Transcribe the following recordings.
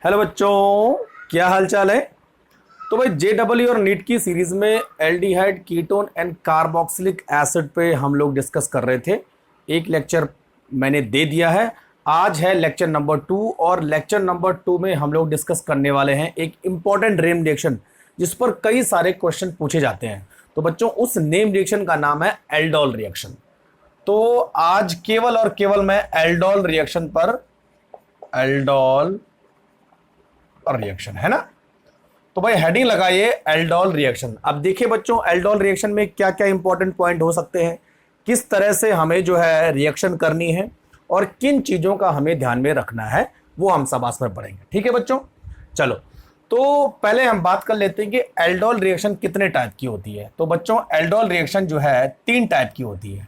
Hello बच्चों, क्या हाल चाल है। तो भाई JEE और नीट की सीरीज में aldehyde ketone and carboxylic acid पे हम लोग डिस्कस कर रहे थे। एक लेक्चर मैंने दे दिया है। आज है लेक्चर नंबर 2 और लेक्चर नंबर 2 में हम लोग डिस्कस करने वाले हैं एक इंपॉर्टेंट नेम रिएक्शन जिस पर कई सारे क्वेश्चन पूछे जाते हैं। तो बच्चों, उस नेम रिएक्शन का नाम है एल्डोल रिएक्शन। तो आज केवल और केवल मैं एल्डोल रिएक्शन पर, एल्डोल रिएक्शन है ना, तो भाई हेडिंग लगाइए एल्डोल रिएक्शन। अब देखिए बच्चों, एल्डोल रिएक्शन में क्या क्या इंपॉर्टेंट पॉइंट हो सकते हैं, किस तरह से हमें जो है रिएक्शन करनी है और किन चीजों का हमें ध्यान में रखना है, वो हम सब आज में पढ़ेंगे। ठीक है बच्चों, चलो। तो पहले हम बात कर लेते हैं कि एल्डोल रिएक्शन कितने टाइप की होती है। तो बच्चों, एल्डोल रिएक्शन जो है 3 टाइप की होती है।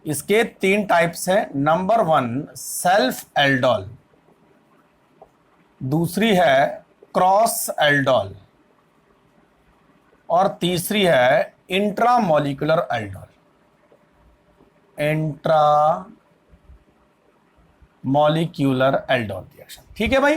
इसके 3 टाइप्स हैं। नंबर 1 सेल्फ एल्डोल, दूसरी है क्रॉस एल्डोल और तीसरी है intramolecular aldol. Intramolecular aldol reaction. ठीक है भाई,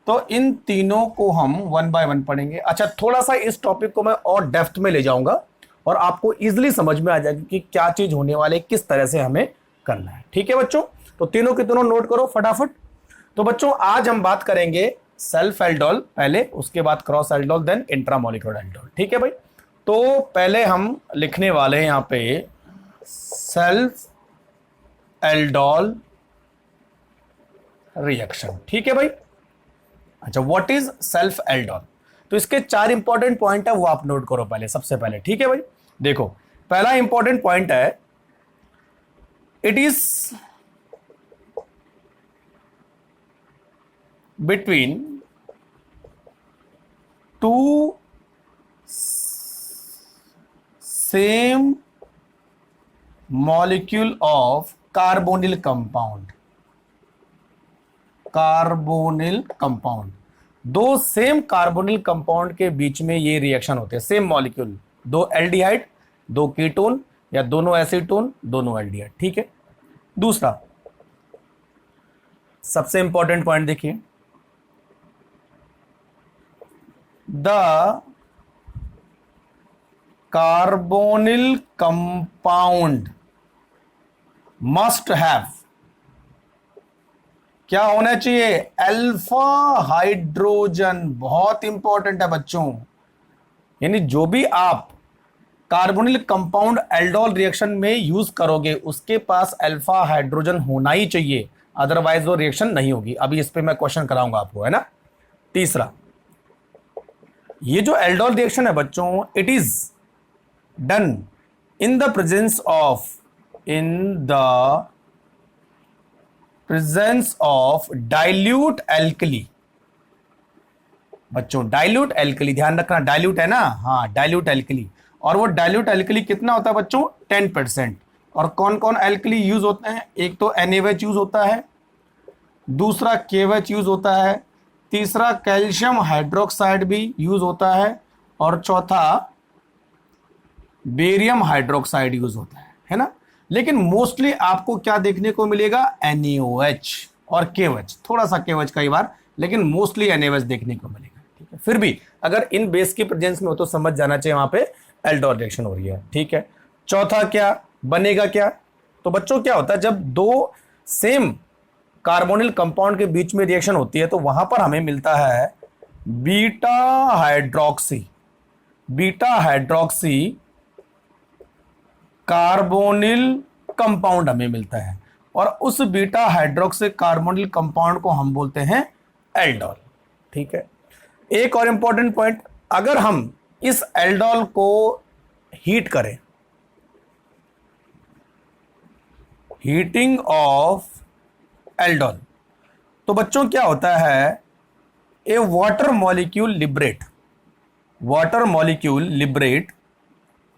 तो इन तीनों को हम 1 बाय 1 पढ़ेंगे। अच्छा, थोड़ा सा इस टॉपिक को मैं और डेप्थ में ले जाऊंगा और आपको इजीली समझ में आ जाएगी कि क्या चीज होने वाले, किस तरह से हमें करना है। ठीक है बच्चों, तो तीनों के तीनों नोट करो फटाफट। तो बच्चों, आज हम बात करेंगे सेल्फ एल्डोल पहले, उसके बाद cross aldol, then intramolecular aldol. ठीक है भाई, तो पहले हम लिखने वाले हैं यहां पे सेल्फ एल्डोल रिएक्शन। ठीक है भाई। अच्छा, व्हाट इज सेल्फ एल्डोल? तो इसके 4 इंपॉर्टेंट पॉइंट है, वो आप नोट करो पहले, सबसे पहले। ठीक है भाई, देखो पहला इंपॉर्टेंट पॉइंट है, it is between 2 same molecule of carbonyl compound। Carbonyl compound, 2 same carbonyl compound के बीच में ये रिएक्शन होते हैं। सेम मॉलिक्यूल, 2 एल्डिहाइड, 2 कीटोन या दोनों एसीटोन, दोनों एल्डिहाइड। ठीक है। दूसरा सबसे इंपॉर्टेंट पॉइंट देखिए, the carbonyl compound must have, क्या होना चाहिए? Alpha hydrogen. बहुत इंपॉर्टेंट है बच्चों, यानी जो भी आप कार्बोनिल कंपाउंड एल्डोल रिएक्शन में यूज करोगे उसके पास अल्फा हाइड्रोजन होना ही चाहिए, अदरवाइज वो रिएक्शन नहीं होगी। अभी इस पे मैं क्वेश्चन कराऊंगा आपको, है ना। तीसरा, ये जो एल्डोल रिएक्शन है बच्चों, it is done in the presence of dilute alkali. बच्चों डाइल्यूट एल्कली, ध्यान रखना, डाइल्यूट है ना, हाँ डाइल्यूट एल्कली। और वो डाइल्यूट एल्कली कितना होता है बच्चों? 10%। और कौन कौन एल्कली यूज होते हैं? एक तो NaOH यूज होता है, दूसरा KOH यूज होता है, तीसरा कैल्शियम हाइड्रोक्साइड भी यूज होता है, और चौथा बेरियम हाइड्रोक्साइड यूज होता है ना। लेकिन मोस्टली आपको क्या देखने को मिलेगा? NaOH और KOH, थोड़ा सा KOH कई बार, लेकिन मोस्टली NaOH देखने को मिलेगा। ठीक है, फिर भी अगर इन बेस की प्रेजेंस में हो तो समझ जाना चाहिए वहां पे एल्डोल रिएक्शन हो रही है। ठीक है। चौथा क्या बनेगा? क्या तो बच्चों, क्या होता है जब 2 सेम कार्बोनिल कंपाउंड के बीच में रिएक्शन होती है तो वहां पर हमें मिलता है beta hydroxy. Beta hydroxy carbonyl compound हमें मिलता है, और उस बीटा हाइड्रोक्सी कार्बोनिल कंपाउंड को हम बोलते हैं एल्डोल। ठीक है। एक और इंपॉर्टेंट पॉइंट, अगर हम इस एल्डोल को हीट करें, हीटिंग ऑफ एल्डोल, तो बच्चों क्या होता है? A water molecule liberate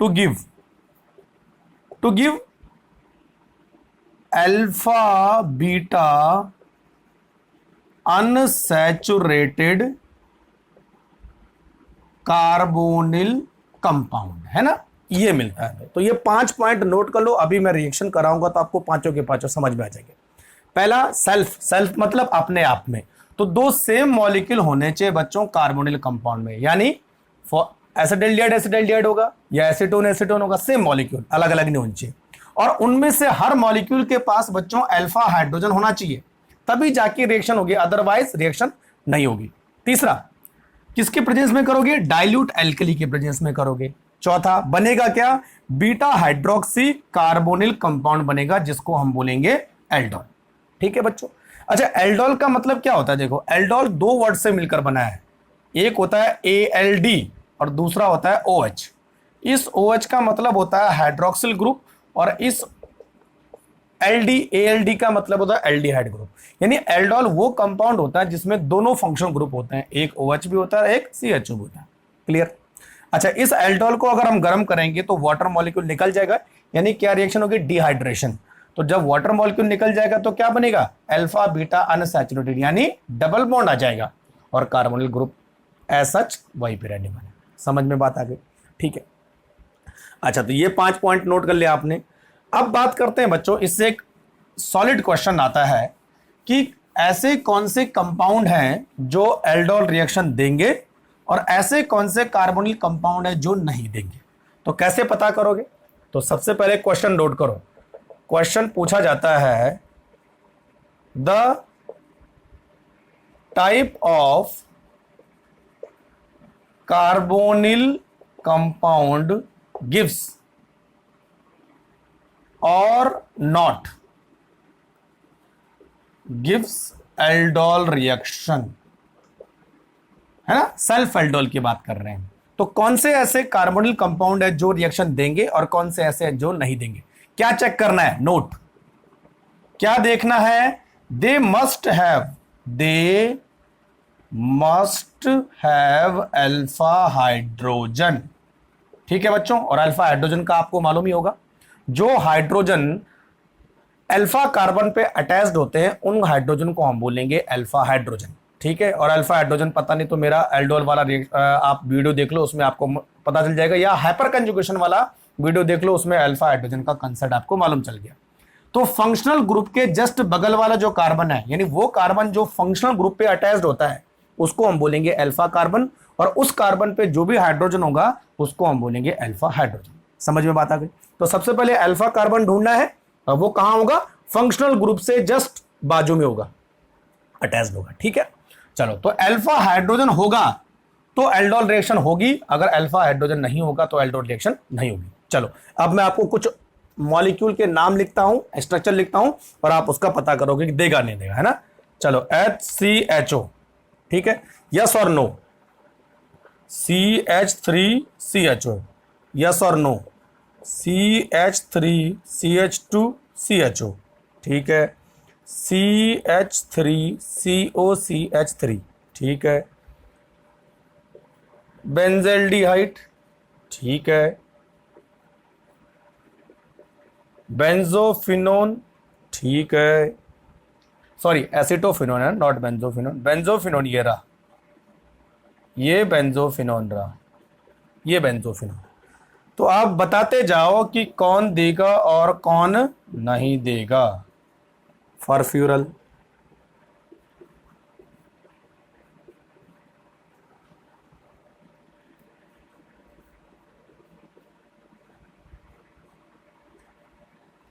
to give alpha beta unsaturated carbonyl compound, है ना, ये मिलता है। तो ये 5 पॉइंट नोट कर लो, अभी मैं रिएक्शन कराऊंगा तो आपको पांचों के पांचों समझ में आ जाएंगे। पहला सेल्फ मतलब अपने आप में, तो दो सेम मॉलिक्यूल होने चाहिए बच्चों कार्बोनिल कंपाउंड में, यानी एसिटाइलडिहाइड होगा या एसीटोन एसीटोन होगा, सेम मॉलिक्यूल, अलग अलग नहीं होने चाहिए। और उनमें से हर मॉलिक्यूल के पास बच्चों अल्फा हाइड्रोजन होना चाहिए, तभी जाके रिएक्शन होगी, अदरवाइज रिएक्शन नहीं होगी। तीसरा, किसके प्रेजेंस में करोगे? डाइल्यूट एल्कली के प्रेजेंस में करोगे। चौथा, बनेगा क्या? बीटा हाइड्रोक्सी कार्बोनिल कंपाउंड बनेगा, जिसको हम बोलेंगे एल्डोल। ठीक है बच्चों। अच्छा, एल्डोल का मतलब क्या होता है? देखो, एल्डोल दो वर्ड से मिलकर बना है, एक होता है ALD और दूसरा होता है OH। इस OH का मतलब होता है हाइड्रोक्सिल ग्रुप और इस ALD का मतलब होता है एल्डिहाइड ग्रुप। यानी एल्डोल वो कंपाउंड होता है जिसमें दोनों फंक्शनल ग्रुप होते हैं, एक OH भी होता है, एक CHO भी होता है। क्लियर? अच्छा, इस एल्डोल को अगर हम गर्म करेंगे तो वाटर मॉलिक्यूल निकल जाएगा, यानी क्या रिएक्शन होगी? डिहाइड्रेशन। तो जब वाटर मॉलिक्यूल निकल जाएगा तो क्या बनेगा? अल्फा बीटा अनसैचुरेटेड, यानी डबल बॉन्ड आ जाएगा और कार्बोनिल ग्रुप एज सच वही पे रहने वाला। समझ में बात आ गई? ठीक है। अच्छा, तो ये 5 पॉइंट नोट कर लिया आपने। अब बात करते हैं बच्चों, इससे एक सॉलिड क्वेश्चन आता है कि ऐसे कौन से कंपाउंड हैं जो एल्डोल रिएक्शन देंगे और ऐसे कौन से कार्बोनिल कंपाउंड है जो नहीं देंगे। तो कैसे पता करोगे? तो सबसे पहले क्वेश्चन नोट करो। क्वेश्चन पूछा जाता है, the type of carbonyl compound gives और नॉट गिव्स एल्डोल रिएक्शन, है ना? सेल्फ एल्डोल की बात कर रहे हैं। तो कौन से ऐसे कार्बोनिल कंपाउंड है जो रिएक्शन देंगे और कौन से ऐसे हैं जो नहीं देंगे? क्या चेक करना है? नोट, क्या देखना है? They must have alpha hydrogen. ठीक है बच्चों, और अल्फा हाइड्रोजन का आपको मालूम ही होगा, जो हाइड्रोजन अल्फा कार्बन पे अटैच्ड होते हैं उन हाइड्रोजन को हम बोलेंगे अल्फा हाइड्रोजन। ठीक है, और अल्फा हाइड्रोजन पता नहीं तो मेरा एल्डोल वाला आप वीडियो देख लो, उसमें आपको पता चल जाएगा, या हाइपर कंजुगेशन वाला वीडियो देख लो, उसमें अल्फा हाइड्रोजन का कंसेप्ट आपको मालूम चल गया। तो फंक्शनल ग्रुप के जस्ट बगल वाला जो कार्बन है, यानी वो कार्बन जो फंक्शनल ग्रुप पे अटैच्ड होता है, उसको हम बोलेंगे अल्फा कार्बन, और उस कार्बन पे जो भी हाइड्रोजन होगा उसको हम बोलेंगे अल्फा हाइड्रोजन। समझ में बात आ गई? तो सबसे पहले अल्फा कार्बन ढूंढना है, और वो कहां होगा? फंक्शनल ग्रुप से जस्ट बाजू में होगा, अटैच्ड होगा। ठीक है, चलो, तो अल्फा हाइड्रोजन होगा तो एल्डोल रिएक्शन होगी, अगर अल्फा हाइड्रोजन नहीं होगा तो एल्डोल रिएक्शन नहीं होगी। चलो, अब मैं आपको कुछ मॉलिक्यूल के नाम लिखता हूं, स्ट्रक्चर लिखता हूं, और आप उसका पता करोगे कि देगा नहीं देगा, है ना? चलो, HCHO, ठीक है, यस और नो? CH3CHO, यस और नो? CH3CH2CHO, ठीक है, CH3COCH3, ठीक है, बेंजेल्डिहाइड, ठीक है, बेंजोफिनोन, ठीक है, सॉरी एसिटोफिनोन है, नॉट बेंजोफिनोन, बेंजोफिनोन ये रहा, ये बेंजोफिनोन रहा, ये बेंजोफिनोन। तो आप बताते जाओ कि कौन देगा और कौन नहीं देगा। फॉरफ्यूरल,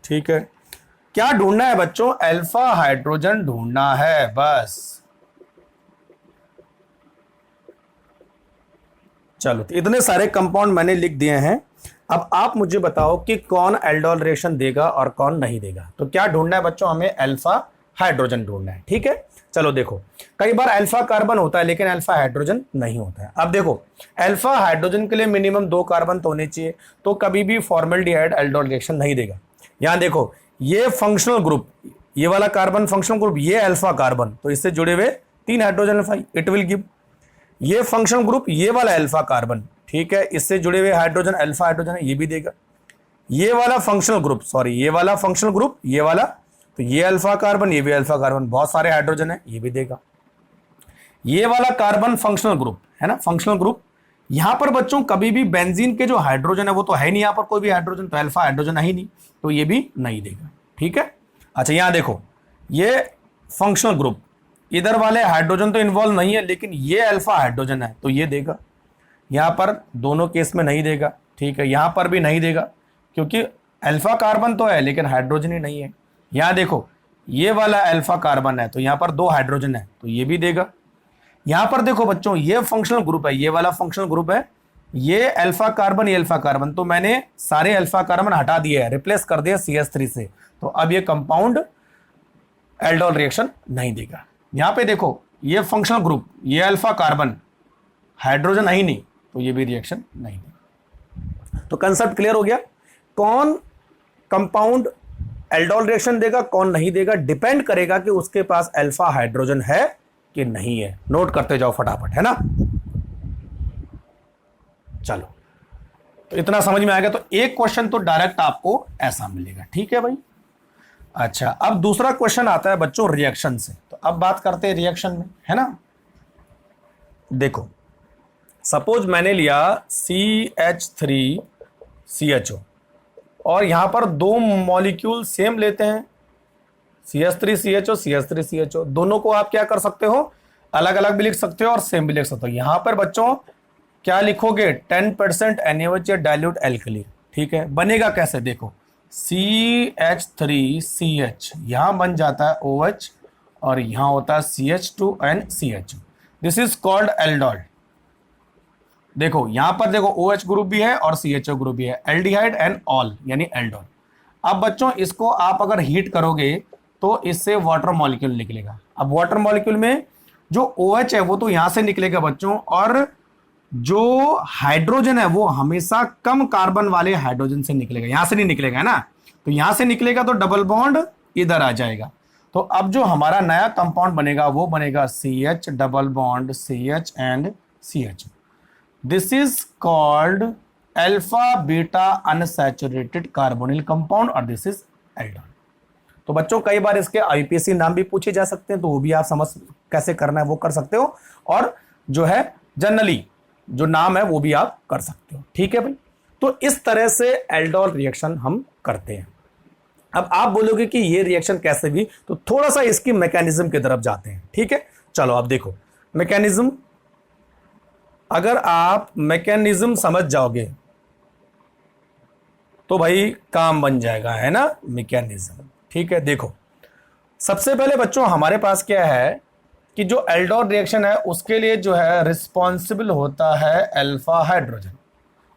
ठीक है, क्या ढूंढना है बच्चों? अल्फा हाइड्रोजन ढूंढना है बस। चलो, तो इतने सारे कंपाउंड मैंने लिख दिए हैं। अब आप मुझे बताओ कि कौन एल्डोल रिएक्शन देगा और कौन नहीं देगा। तो क्या ढूंढना है बच्चों? हमें अल्फा हाइड्रोजन ढूंढना है। ठीक है, चलो देखो, कई बार अल्फा कार्बन होता है लेकिन अल्फा हाइड्रोजन नहीं होता है। अब देखो, अल्फा हाइड्रोजन के लिए मिनिमम 2 कार्बन तो होने चाहिए, तो कभी भी फॉर्मल्डिहाइड एल्डोल रिएक्शन नहीं देगा। यहां देखो, ये फंक्शनल ग्रुप, ये वाला कार्बन फंक्शनल ग्रुप, ये अल्फा कार्बन, तो इससे जुड़े हुए 3 hydrogen alpha, it will give. ये फंक्शनल ग्रुप, ये वाला अल्फा कार्बन, ठीक है, इससे जुड़े हुए हाइड्रोजन अल्फा हाइड्रोजन है, ये भी देगा। ये वाला फंक्शनल ग्रुप, सॉरी ये वाला फंक्शनल ग्रुप, ये वाला, तो ये अल्फा कार्बन, ये भी अल्फा कार्बन, बहुत सारे हाइड्रोजन है, ये भी देगा। ये वाला कार्बन फंक्शनल ग्रुप है ना, फंक्शनल ग्रुप। यहां पर बच्चों कभी भी बेंजीन के जो हाइड्रोजन है वो तो है नहीं, यहां पर कोई भी हाइड्रोजन, तो अल्फा हाइड्रोजन है ही नहीं, तो ये भी नहीं देगा। ठीक है, अच्छा यहां देखो, ये फंक्शनल ग्रुप, इधर वाले हाइड्रोजन तो इन्वॉल्व नहीं है, लेकिन ये अल्फा हाइड्रोजन है तो ये देगा। यहां पर दोनों केस में नहीं देगा, ठीक है, यहां पर भी नहीं देगा क्योंकि अल्फा कार्बन तो है लेकिन हाइड्रोजन ही नहीं है। यहां देखो ये वाला अल्फा कार्बन है तो यहां पर 2 हाइड्रोजन है तो ये भी देगा। यहां पर देखो बच्चों ये फंक्शनल ग्रुप है, ये वाला फंक्शनल ग्रुप है, ये अल्फा कार्बन, ये अल्फा कार्बन, तो मैंने सारे अल्फा कार्बन हटा दिए है, रिप्लेस कर दिया CH3 से, तो अब ये कंपाउंड एल्डोल रिएक्शन नहीं देगा। यहां पे देखो ये फंक्शनल ग्रुप, ये अल्फा कार्बन, हाइड्रोजन है ही नहीं तो ये भी रिएक्शन नहीं देगा। तो कंसेप्ट क्लियर हो गया, कौन कंपाउंड एल्डोल रिएक्शन देगा कौन नहीं देगा, डिपेंड करेगा कि उसके पास अल्फा हाइड्रोजन है कि नहीं है। नोट करते जाओ फटाफट, है ना। चलो तो इतना समझ में आ गया। तो एक क्वेश्चन तो डायरेक्ट आपको ऐसा मिलेगा, ठीक है भाई। अच्छा, अब दूसरा क्वेश्चन आता है बच्चों रिएक्शन से। तो अब बात करते हैं रिएक्शन में, है ना। देखो सपोज मैंने लिया CH3CHO और यहां पर 2 मॉलिक्यूल सेम लेते हैं, CH3CHO CH3CHO, दोनों को आप क्या कर सकते हो, अलग अलग भी लिख सकते हो और सेम भी लिख सकते हो। यहां पर बच्चों क्या लिखोगे, 10% NaOH या डाइल्यूट एल्कली, ठीक है। बनेगा कैसे, देखो CH3CH यहां बन जाता है OH और यहां होता है CH2 and CHO, this is called aldol. देखो यहां पर देखो OH ग्रुप भी है और CHO ग्रुप भी है, एल्डिहाइड एंड ऑल यानी एल्डोल। अब बच्चों इसको आप अगर हीट करोगे तो इससे वाटर मॉलिक्यूल निकलेगा। अब वाटर मॉलिक्यूल में जो OH है वो तो यहां से निकलेगा बच्चों, और जो हाइड्रोजन है वो हमेशा कम कार्बन वाले हाइड्रोजन से निकलेगा, यहां से नहीं निकलेगा, है ना। तो यहां से निकलेगा तो डबल बॉन्ड इधर आ जाएगा। तो अब जो हमारा नया कंपाउंड बनेगा वो बनेगा CH double bond CH and CH। This is called alpha beta unsaturated carbonyl compound और दिस इज एल्डोल। तो बच्चों कई बार इसके IUPAC नाम भी पूछे जा सकते हैं, तो वो भी आप समझ कैसे करना है वो कर सकते हो, और जो है जनरली जो नाम है वो भी आप कर सकते हो, ठीक है भाई। तो इस तरह से एल्डोल रिएक्शन हम करते हैं। अब आप बोलोगे कि ये रिएक्शन कैसे भी, तो थोड़ा सा इसकी मैकेनिज्म की तरफ जाते हैं, ठीक है। चलो अब देखो मैकेनिज्म, अगर आप मैकेनिज्म समझ जाओगे तो भाई काम बन जाएगा, है ना, मैकेनिज्म, ठीक है। देखो सबसे पहले बच्चों हमारे पास क्या है कि जो एल्डोल रिएक्शन है उसके लिए जो है रिस्पॉन्सिबल होता है अल्फा हाइड्रोजन।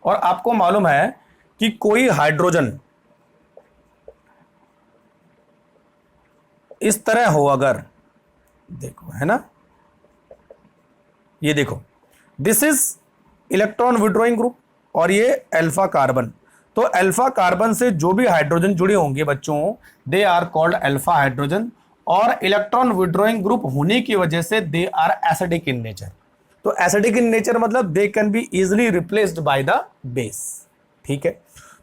और आपको मालूम है कि कोई हाइड्रोजन इस तरह हो अगर, देखो है ना, ये देखो this is electron withdrawing group और ये अल्फा कार्बन। तो अल्फा कार्बन से जो भी हाइड्रोजन जुड़े होंगे बच्चों they are called alpha hydrogen, और इलेक्ट्रॉन विड्रॉइंग ग्रुप होने की वजह से they are acidic in nature. तो एसिडिक इन नेचर मतलब they can be easily replaced by the base, ठीक है।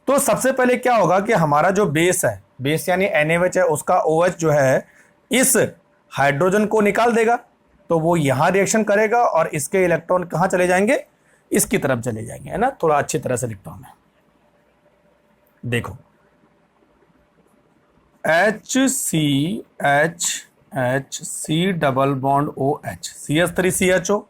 तो सबसे पहले क्या होगा कि हमारा जो बेस है, बेस यानी NaOH है, उसका OH जो है इस हाइड्रोजन को निकाल देगा, तो वो यहां रिएक्शन करेगा और इसके इलेक्ट्रॉन कहां चले जाएंगे, इसकी तरफ चले जाएंगे, है ना। थोड़ा अच्छी तरह से लिखता हूं मैं, देखो HCHC double bond OH CH3CHO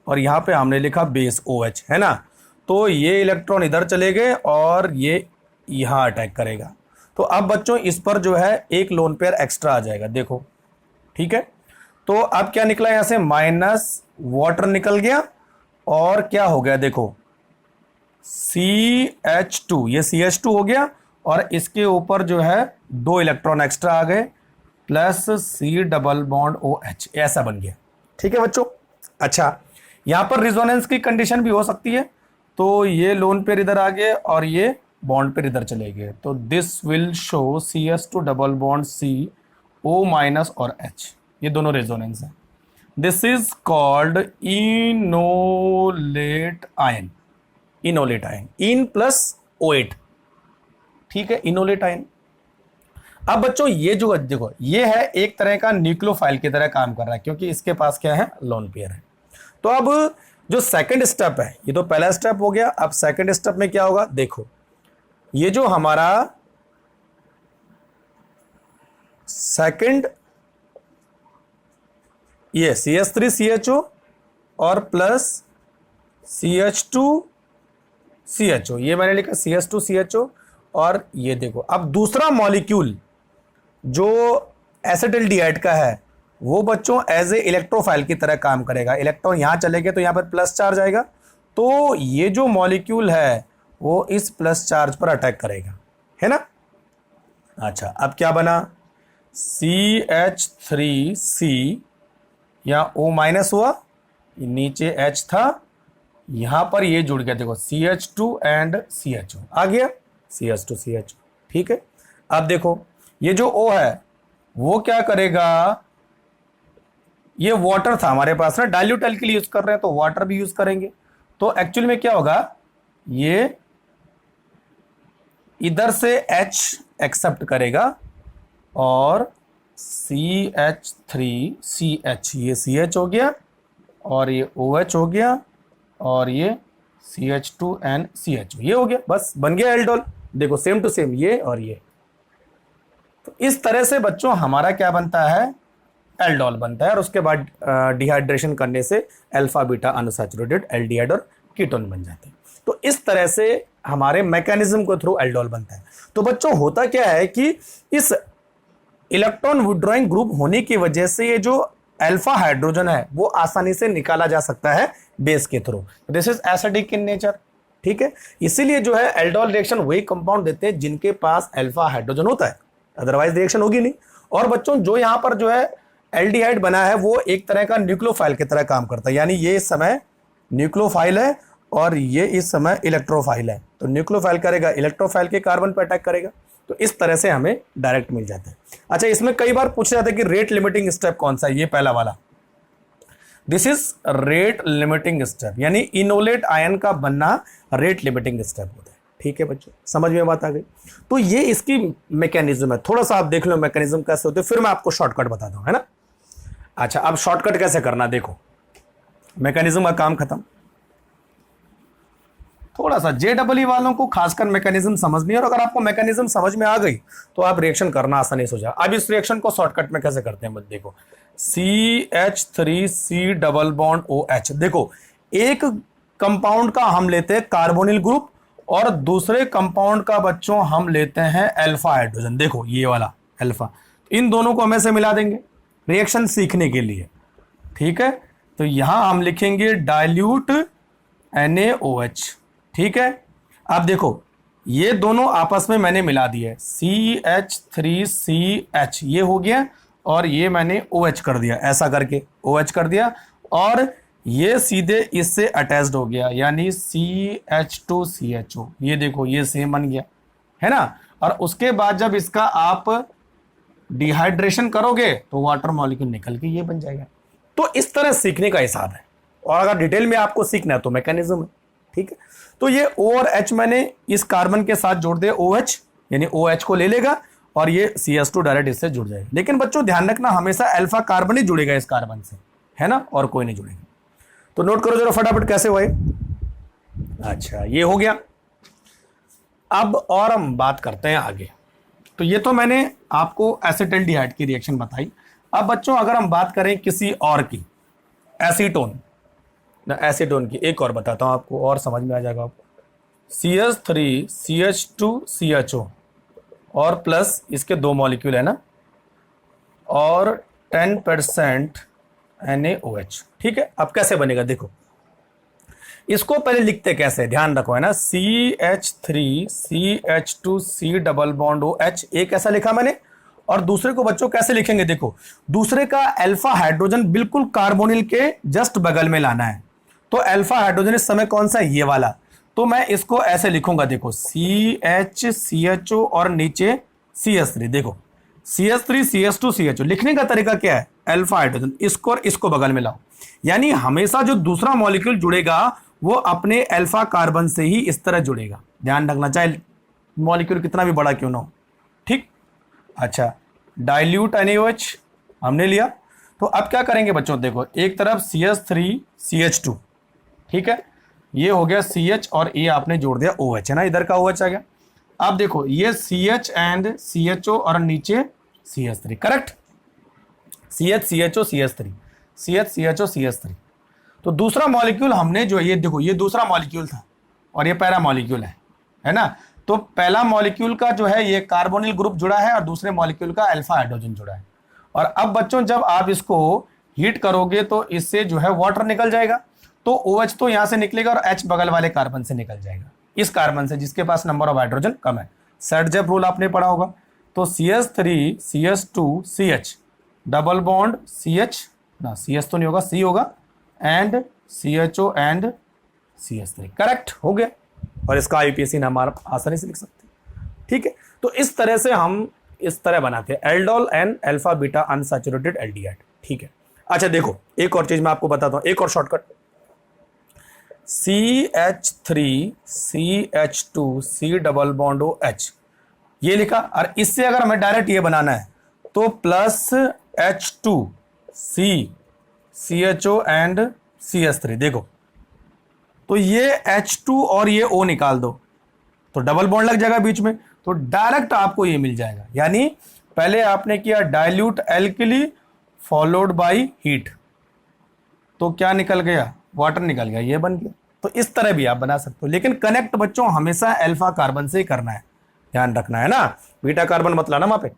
और यहां पे हमने लिखा बेस OH, है ना। तो ये इलेक्ट्रॉन इधर चले गए और ये यहां अटैक करेगा। तो अब बच्चों इस पर जो है एक लोन पेयर एक्स्ट्रा आ जाएगा, देखो, ठीक है। तो अब क्या निकला यहां से, माइनस वाटर निकल गया और क्या हो गया, देखो CH2, ये CH2 हो गया और इसके ऊपर जो है 2 इलेक्ट्रॉन एक्स्ट्रा आ गए plus C double bond OH, ऐसा बन गया, ठीक है बच्चों। अच्छा यहां पर रिजोनेंस की कंडीशन भी हो सकती है, तो ये लोन पेयर इधर आ गए और ये बॉन्ड पेयर इधर चले गए, तो this will show CH2 double bond CO minus और H, ये दोनों रेजोनेंस है। This is called enolate ion, enolate ion, in plus OH, ठीक है, इनोलेट आयन। अब बच्चों ये जो देखो ये है एक तरह का न्यूक्लियोफाइल की तरह काम कर रहा है क्योंकि इसके पास क्या है, लोन पेयर है। तो अब जो सेकंड स्टेप है, ये तो पहला स्टेप हो गया, अब सेकंड स्टेप में क्या होगा, देखो ये जो हमारा सेकंड ये CH3CHO और प्लस CH2CHO, ये मैंने लिखा CH2CHO। और ये देखो अब दूसरा मॉलिक्यूल जो एसिटिल्डिहाइड का है वो बच्चों एज ए इलेक्ट्रोफाइल की तरह काम करेगा। इलेक्ट्रॉन यहां चले गए तो यहां पर प्लस चार्ज आएगा, तो ये जो मॉलिक्यूल है वो इस प्लस चार्ज पर अटैक करेगा, है ना। अच्छा, अब क्या बना, CH3C या O माइनस हुआ, नीचे H था, यहां पर ये जुड़ गया, देखो CH2 एंड CHO आ गया, CH2CHO, ठीक है। अब देखो ये जो O है वो क्या करेगा, ये वाटर था हमारे पास ना, डाइल्यूट एल्किल यूज कर रहे हैं तो वाटर भी यूज करेंगे, तो एक्चुअल में क्या होगा, ये इधर से H एक्सेप्ट करेगा और CH3CH, ये CH हो गया और ये OH हो गया और ये CH2 एंड CHO, ये हो गया, बस बन गया एल्डोल। देखो सेम टू सेम ये और ये, तो इस तरह से बच्चों हमारा क्या बनता है, एल्डोल बनता है। और उसके बाद डिहाइड्रेशन करने से अल्फा बीटा अनसैचुरेटेड एल्डिहाइड और कीटोन बन जाते हैं। तो इस तरह से हमारे मैकेनिज्म के थ्रू एल्डोल बनता है। तो बच्चों होता क्या है कि इस इलेक्ट्रॉन विड्रॉइंग ग्रुप होने की वजह से ये जो अल्फा हाइड्रोजन है वो आसानी से निकाला जा सकता है बेस के through. This is acidic in nature, ठीक है। इसीलिए जो है एल्डोल रिएक्शन वही कंपाउंड देते हैं जिनके पास अल्फा हाइड्रोजन होता है, अदरवाइज रिएक्शन होगी नहीं। और बच्चों जो यहां पर जो है एल्डिहाइड बना है वो एक तरह का न्यूक्लियोफाइल की तरह काम करता है, यानी ये इस समय न्यूक्लियोफाइल है और ये इस समय इलेक्ट्रोफाइल है। तो न्यूक्लियोफाइल करेगा इलेक्ट्रोफाइल के कार्बन पर अटैक करेगा, तो इस तरह से हमें डायरेक्ट मिल जाता है। अच्छा, इसमें कई बार पूछा जाता है कि रेट लिमिटिंग स्टेप कौन सा है, ये पहला वाला, this is rate limiting step, यानी इनोलेट आयन का बनना रेट लिमिटिंग स्टेप होता है, ठीक है बच्चों, समझ में बात आ गई। तो ये इसकी मैकेनिज्म है, थोड़ा सा आप देख लो मैकेनिज्म कैसे होते हैं, फिर मैं आपको शॉर्टकट बताता हूं, है ना। अच्छा, अब शॉर्टकट कैसे करना, देखो मैकेनिज्म का काम खत्म। थोड़ा सा JEE वालों को खासकर मैकेनिज्म समझ नहीं है, और अगर आपको मैकेनिज्म समझ में आ गई तो आप रिएक्शन करना आसानी से हो जाए। अब इस रिएक्शन को शॉर्टकट में कैसे करते हैं, बस देखो CH3C डबल बॉन्ड OH, देखो एक कंपाउंड का हम लेते हैं कार्बोनिल ग्रुप और दूसरे कंपाउंड का बच्चों हम लेते हैं अल्फा हाइड्रोजन, देखो ये वाला अल्फा, इन दोनों को हम ऐसे मिला देंगे रिएक्शन सीखने के लिए, ठीक है। तो यहां हम लिखेंगे डाइल्यूट NaOH, ठीक है। अब देखो ये दोनों आपस में मैंने मिला दिए, CH3CH ये हो गया और ये मैंने OH कर दिया, ऐसा करके OH कर दिया, और ये सीधे इससे अटैच्ड हो गया, यानी CH2CHO, ये देखो ये सेम बन गया, है ना। और उसके बाद जब इसका आप डिहाइड्रेशन करोगे तो वाटर मॉलिक्यूल निकल के ये बन जाएगा। तो इस तरह सीखने का हिसाब है, और अगर डिटेल में आपको सीखना है तो मैकेनिज्म है, ठीक है। तो ये O और H मैंने इस कार्बन के साथ जोड़ दिया, OH यानी OH को ले लेगा और ये CH2 डायरेक्ट इससे जुड़ जाएगा। लेकिन बच्चों ध्यान रखना हमेशा अल्फा कार्बन ही जुड़ेगा इस कार्बन से, है ना, और कोई नहीं जुड़ेगा। तो नोट करो जरा फटाफट कैसे हुए। अच्छा, ये हो गया। अब और हम बात करते हैं आगे। तो ये तो मैंने आपको एसिटिल्डिहाइड की रिएक्शन बताई। अब बच्चों अगर हम बात करें किसी और की, एसीटोन की एक और बताता हूं आपको, और समझ में आ जाएगा आपको। CH3CH2CHO और प्लस इसके दो मॉलिक्यूल है ना, और 10% NaOH, ठीक है। अब कैसे बनेगा देखो, इसको पहले लिखते कैसे, ध्यान रखो, है ना, CH3CH2C डबल बॉन्ड OH, एक ऐसा लिखा मैंने, और दूसरे को बच्चों कैसे लिखेंगे, देखो दूसरे का अल्फा हाइड्रोजन बिल्कुल कार्बोनिल के जस्ट बगल में लाना है। तो अल्फा हाइड्रोजन इस समय कौन सा है, ये वाला, तो मैं इसको ऐसे लिखूंगा, देखो CHCHO और नीचे CH3, देखो CH3CH2CHO, लिखने का तरीका क्या है, अल्फा हाइड्रोजन इसको और इसको बगल में लाओ, यानी हमेशा जो दूसरा मॉलिक्यूल जुड़ेगा वो अपने अल्फा कार्बन से ही इस तरह जुड़ेगा। ध्यान रखना, चाहे मॉलिक्यूल कितना भी बड़ा क्यों ना हो, ठीक। अच्छा, डाइल्यूट NaOH हमने लिया, तो अब क्या करेंगे बच्चों, देखो एक तरफ CH3CH2, ठीक है, ये हो गया CH और ये आपने जोड़ दिया OH, है ना, इधर का OH आ गया। अब देखो ये CH एंड CHO और नीचे CH3, correct, CH CHO CH3, CH3। तो दूसरा मॉलिक्यूल हमने जो ये देखो, ये दूसरा मॉलिक्यूल था और ये पहला मॉलिक्यूल है ना। तो पहला मॉलिक्यूल का जो है ये कार्बोनिल ग्रुप जुड़ा है और दूसरे मॉलिक्यूल का अल्फा हाइड्रोजन जुड़ा है। और अब बच्चों जब आप इसको हीट करोगे तो इससे जो है वाटर निकल जाएगा, तो OH तो यहां से निकलेगा और H बगल वाले कार्बन से निकल जाएगा, इस कार्बन से जिसके पास नंबर ऑफ हाइड्रोजन कम है। सर्टजेप रूल आपने पढ़ा होगा। तो CH3 CH2 CH double bond CH ना, CH तो नहीं होगा, C होगा, and CHO and CH3, correct हो गया। और इसका IUPAC नाम आप आसानी से लिख सकते हैं। ठीक है, तो इस तरह से हम इस तरह बनाते हैं aldol and alpha beta unsaturated aldehyde. ठीक है, अच्छा देखो एक और चीज मैं आपको बताता हूं, एक और shortcut. CH3 CH2 C double bond OH ये लिखा, और इससे अगर हमें डायरेक्ट ये बनाना है तो plus H2 C CHO and CH3। देखो तो ये H2 और ये O निकाल दो तो डबल बॉन्ड लग जाएगा बीच में, तो डायरेक्ट आपको ये मिल जाएगा। यानी पहले आपने किया dilute alkali followed by heat, तो क्या निकल गया, वाटर निकल गया, ये बन गया। तो इस तरह भी आप बना सकते हो, लेकिन कनेक्ट बच्चों हमेशा अल्फा कार्बन से ही करना है, ध्यान रखना है ना, बीटा कार्बन मत लाना वहां पे।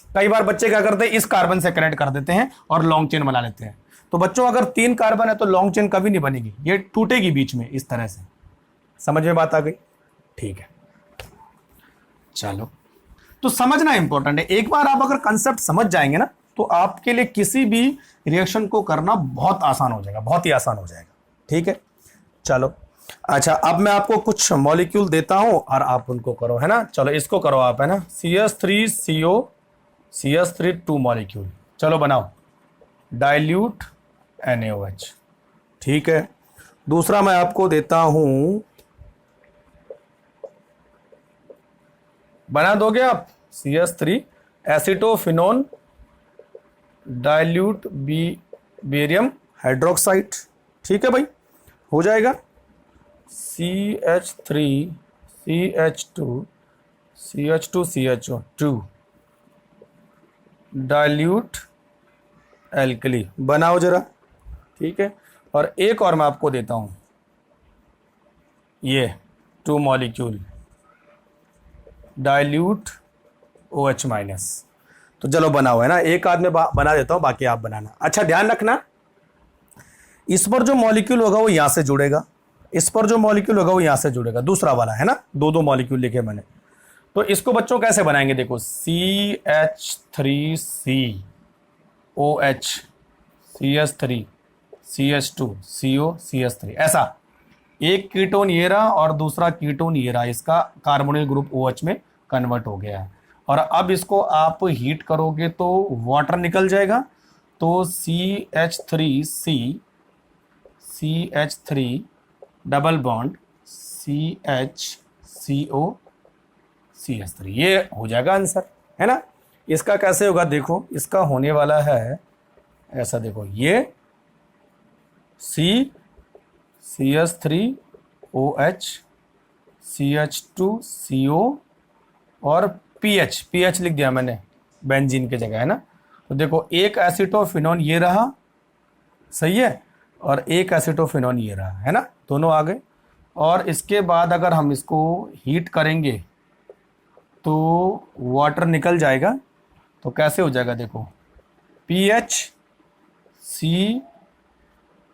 कई बार बच्चे क्या करते हैं, इस कार्बन से कनेक्ट कर देते हैं और लॉन्ग चेन बना लेते हैं। तो बच्चों अगर 3 कार्बन है तो लॉन्ग चेन कभी नहीं बनेगी, ये टूटेगी बीच में इस तरह से। समझ में बात आ गई? ठीक है, चलो तो समझना इंपॉर्टेंट है। एक बार आप अगर कंसेप्ट समझ जाएंगे ना तो आपके लिए किसी भी रिएक्शन को करना बहुत आसान हो जाएगा, बहुत ही आसान हो जाएगा। ठीक है, चलो अच्छा अब मैं आपको कुछ मॉलिक्यूल देता हूं और आप उनको करो, है ना। चलो इसको करो आप, है ना, CH3CO CH3 2 मॉलिक्यूल, चलो बनाओ डाइल्यूट NaOH। ठीक है, दूसरा मैं आपको देता हूं, बना दोगे आप CH3 acetophenone dilute barium hydroxide. ठीक है भाई, हो जाएगा CH3 CH2 CH2 CHO2 dilute alkali, बनाओ जरा। ठीक है, और एक और मैं आपको देता हूं, ये 2 मॉलिक्यूल डाइल्यूट OH माइनस। तो चलो बनाओ, है ना, एक आध में बना देता हूं, बाकी आप बनाना। अच्छा ध्यान रखना, इस पर जो मॉलिक्यूल होगा वो यहां से जुड़ेगा, इस पर जो मॉलिक्यूल होगा वो यहां से जुड़ेगा, दूसरा वाला, है ना, 2 मॉलिक्यूल लिखे मैंने। तो इसको बच्चों कैसे बनाएंगे, देखो CH3COH CH3 CH2 CO CH3, ऐसा एक कीटोन ये रहा और दूसरा कीटोन ये रहा, इसका कार्बोनिल ग्रुप OH में कन्वर्ट हो गया है। और अब इसको आप हीट करोगे तो वाटर निकल जाएगा, तो CH3 double bond CHCO CH3, ये हो जाएगा आंसर, है ना। इसका कैसे होगा, देखो इसका होने वाला है ऐसा, देखो ये CH3OH CH2 CO और PH लिख दिया मैंने बेंजीन की जगह, है ना। तो देखो एक एसिटोफिनोन ये रहा, सही है, और एक एसिटोफिनोन ये रहा, है ना, दोनों आ गए। और इसके बाद अगर हम इसको हीट करेंगे तो वाटर निकल जाएगा, तो कैसे हो जाएगा, देखो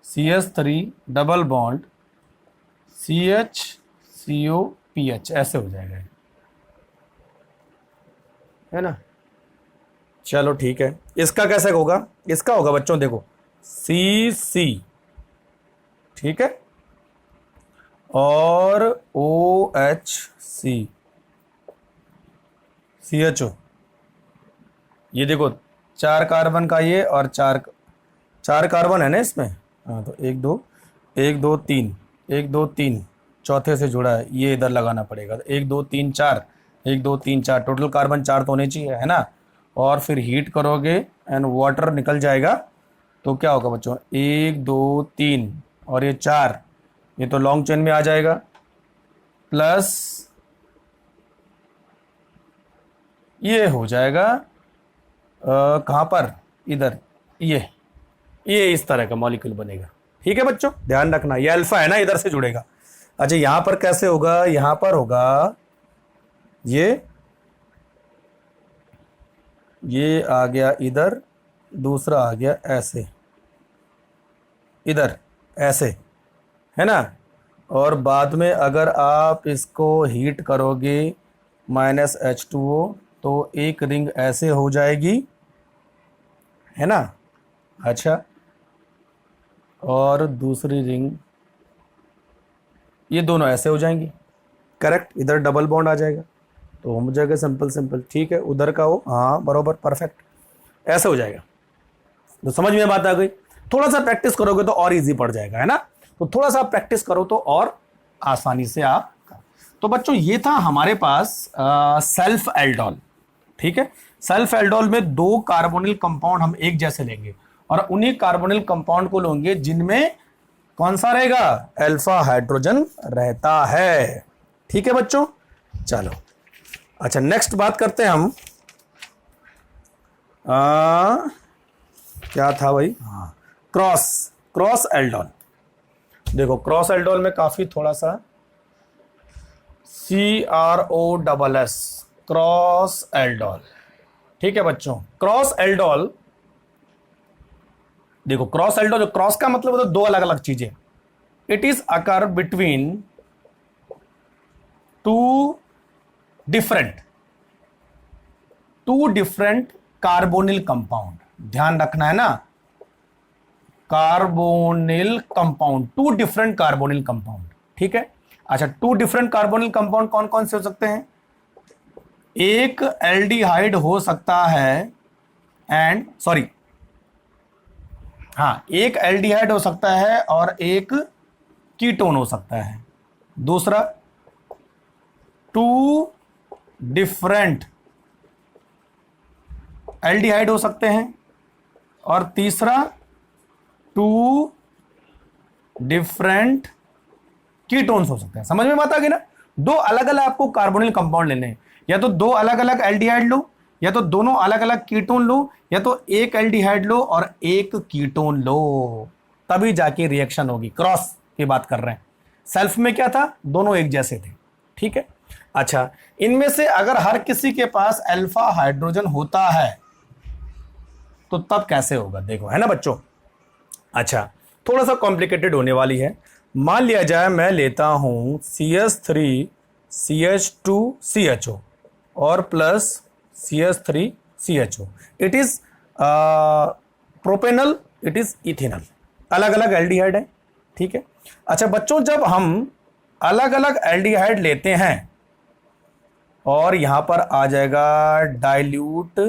CH3 डबल बॉन्ड CHCOPH, ऐसे हो जाएगा, है ना। चलो ठीक है, इसका कैसे होगा, इसका होगा बच्चों देखो CC, ठीक है, और OHC CHO, ये देखो 4 कार्बन का ये और 4 कार्बन है ना इसमें, हाँ, तो 1 2 3 चौथे से जुड़ा है, ये इधर लगाना पड़ेगा, 1 2 3 4 1 2 3 4 टोटल कार्बन 4 तो होने चाहिए, है ना। और फिर हीट करोगे एंड वाटर निकल जाएगा, तो क्या होगा बच्चों 1 2 3 और ये 4, ये तो लॉन्ग चेन में आ जाएगा, प्लस ये हो जाएगा कहाँ पर, इधर, ये ये इस तरह का मॉलिक्यूल बनेगा। ठीक है बच्चों, ध्यान रखना, ये अल्फा है ना, इधर से जुड़ेगा। अच्छा यहां पर कैसे होगा, यहां पर होगा ये आ गया इधर, दूसरा आ गया ऐसे, इधर ऐसे, है ना। और बाद में अगर आप इसको हीट करोगे -H2O तो एक रिंग ऐसे हो जाएगी, है ना। अच्छा, और दूसरी रिंग, ये दोनों ऐसे हो जाएंगी, करेक्ट। इधर डबल बॉन्ड आ जाएगा तो हो जाएगा सिंपल सिंपल। ठीक है, उधर का हो, हाँ बरोबर, परफेक्ट, ऐसे हो जाएगा। तो समझ में बात आ गई। थोड़ा सा प्रैक्टिस करोगे तो और इजी पड़ जाएगा, है ना। तो थोड़ा सा प्रैक्टिस करो तो और आसानी से आप। तो बच्चों ये था हमारे पास सेल्फ एल्डोल। ठीक है, सेल्फ एल्डोल में दो कार्बोनिल कंपाउंड हम एक जैसे लेंगे और उन्हीं कार्बोनिल कंपाउंड को लेंगे जिनमें कौन सा रहेगा, अल्फा हाइड्रोजन रहता है। ठीक है बच्चों, चलो अच्छा नेक्स्ट बात करते हैं हम। क्या था भाई, हाँ, क्रॉस एल्डोल। देखो क्रॉस एल्डोल में काफी थोड़ा सा CROSS, क्रॉस एल्डोल। ठीक है बच्चों, क्रॉस एल्डोल, देखो क्रॉस एल्डोल, जो क्रॉस का मतलब होता है दो अलग अलग चीजें। It is occur between two different carbonyl compound. ध्यान रखना है ना, carbonyl compound, two different carbonyl compound. ठीक है, अच्छा टू डिफरेंट कार्बोनिल कंपाउंड कौन कौन से हो सकते हैं, एक एल्डिहाइड हो सकता है एंड सॉरी, हाँ एक एल्डिहाइड हो सकता है और एक कीटोन हो सकता है। दूसरा, टू डिफरेंट एल्डिहाइड हो सकते हैं और तीसरा टू डिफरेंट कीटोन्स हो सकते हैं। समझ में बात आ गई ना। दो अलग अलग आपको कार्बोनिल कंपाउंड लेने हैं, या तो दो अलग अलग एल्डिहाइड लो, या तो दोनों अलग अलग कीटोन लो, या तो एक एल्डिहाइड लो और एक कीटोन लो, तभी जाके रिएक्शन होगी। क्रॉस की बात कर रहे हैं, सेल्फ में क्या था, दोनों एक जैसे थे। ठीक है, अच्छा इनमें से अगर हर किसी के पास अल्फा हाइड्रोजन होता है तो तब कैसे होगा, देखो, है ना बच्चों। अच्छा थोड़ा सा कॉम्प्लिकेटेड होने वाली है। मान लिया जाए मैं लेता हूं CH3CH2CHO और plus CH3CHO, it is propanal, it is ethanal, अलग अलग एल्डिहाइड है। ठीक है, अच्छा बच्चों जब हम अलग अलग एल्डिहाइड लेते हैं और यहां पर आ जाएगा डाइल्यूट